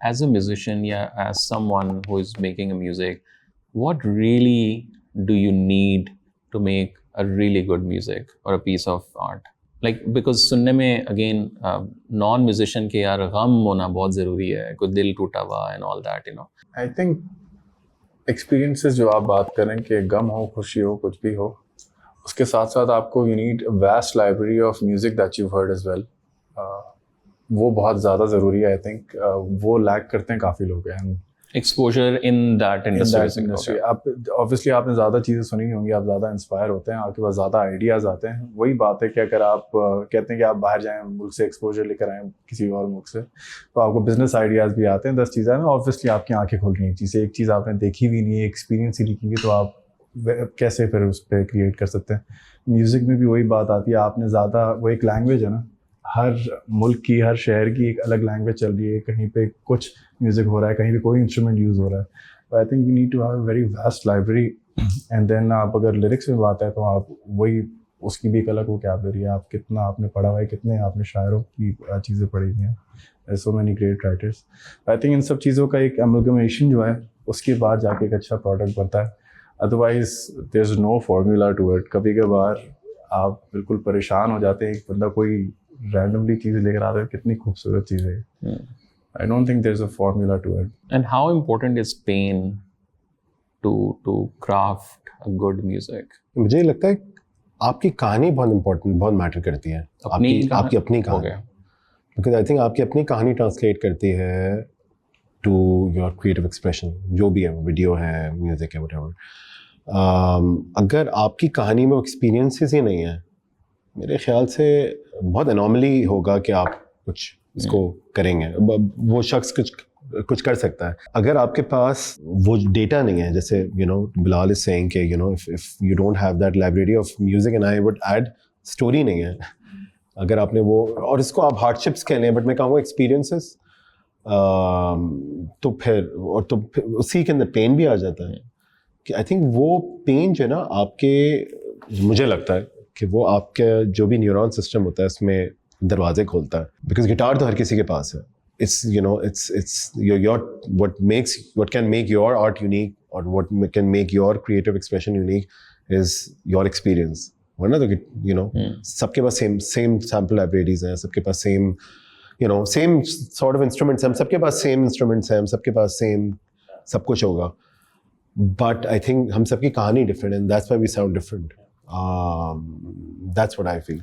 as a musician, yeah, as someone who is making a music, what really do you need to make a really good music or a piece of art? Like, because सुनने में again non musician के यार गम होना बहुत ज़रूरी है, कोई दिल टूटा हुआ and all that, you know. I think experiences जो आप बात करें कि गम हो, खुशी हो, कुछ भी हो, उसके साथ साथ आपको you need a vast library of music that you've heard as well. वो बहुत ज़्यादा ज़रूरी है. I think वो लैक करते हैं काफ़ी लोग हैं. Exposure in that industry. Okay. आप obviously आपने ज़्यादा चीज़ें सुनी होंगी, आप ज़्यादा इंस्पायर होते हैं, आपके पास ज़्यादा आइडियाज़ आते हैं. वही बात है कि अगर आप कहते हैं कि आप बाहर जाएं, मुल्क से एक्सपोजर लेकर आएँ किसी और मुल्क से, तो आपको बिजनेस आइडियाज़ भी आते हैं. 10 चीज़ें हैं, ऑब्वियसली आपकी आंखें खुल रही हैं. एक चीज़ आपने देखी भी नहीं है, एक्सपीरियंस ही लिखेंगे, तो आप कैसे फिर उस पर क्रिएट कर सकते हैं. म्यूज़िक में भी वही बात आती है. आपने ज़्यादा, वो एक लैंग्वेज है ना, हर मुल्क की, हर शहर की एक अलग लैंग्वेज चल रही है. कहीं पे कुछ म्यूज़िक हो रहा है, कहीं पे कोई इंस्ट्रूमेंट यूज़ हो रहा है. तो I think you need to have a very vast library. And then आप अगर लिरिक्स में बात है तो आप वही, उसकी भी एक अलग वोकैबुलरी है. आप कितना आपने पढ़ा हुआ है, कितने आपने शायरों की चीज़ें पढ़ी हुई हैं. So many great writers. I think in सब चीज़ों का एक एमलगमेशन जो है, उसके बाद जाके एक अच्छा प्रोडक्ट बनता है. Otherwise there is no formula to it. कभी कभार आप बिल्कुल परेशान हो जाते हैं. एक बंदा कोई randomly चीज़ें लेकर आता है, कितनी खूबसूरत चीज़ है. I don't think there's a formula to it. And how important is pain to craft a good music? मुझे लगता है आपकी कहानी बहुत इम्पोर्टेंट, बहुत मैटर करती है. आपकी अपनी कहानी. Because I think आपकी अपनी कहानी ट्रांसलेट करती है to your creative expression, जो भी है, वीडियो है, म्यूजिक है, whatever. अगर आपकी कहानी में एक्सपीरियंसेस ही नहीं है, मेरे ख्याल से बहुत एनॉमली होगा कि आप कुछ इसको करेंगे. वो शख्स कुछ कर सकता है. अगर आपके पास वो डेटा नहीं है, जैसे बिलाल इज सेइंग कि if you don't have that library of music and I would add story नहीं है. अगर आपने वो, और इसको आप हार्डशिप्स कह लें, बट मैं कहूँगा एक्सपीरियंसेस, तो फिर उसी के अंदर पेन भी आ जाता है. कि आई थिंक वो पेन जो है ना आपके, मुझे लगता है कि वो आपके जो भी न्यूरॉन सिस्टम होता है उसमें दरवाजे खोलता है. बिकॉज गिटार तो हर किसी के पास है. It's it's your what can make your art unique or what can make your creative expression unique is your experience. वरना तो सबके पास सेम सैम्पल लाइब्रेरीज हैं, सबके पास same same sort of instruments हैं, हम सबके पास सेम इंस्ट्रूमेंट्स हैं, हम सबके पास सेम सब कुछ होगा. बट आई थिंक हम सबकी कहानी different and that's why we sound different. That's what I feel.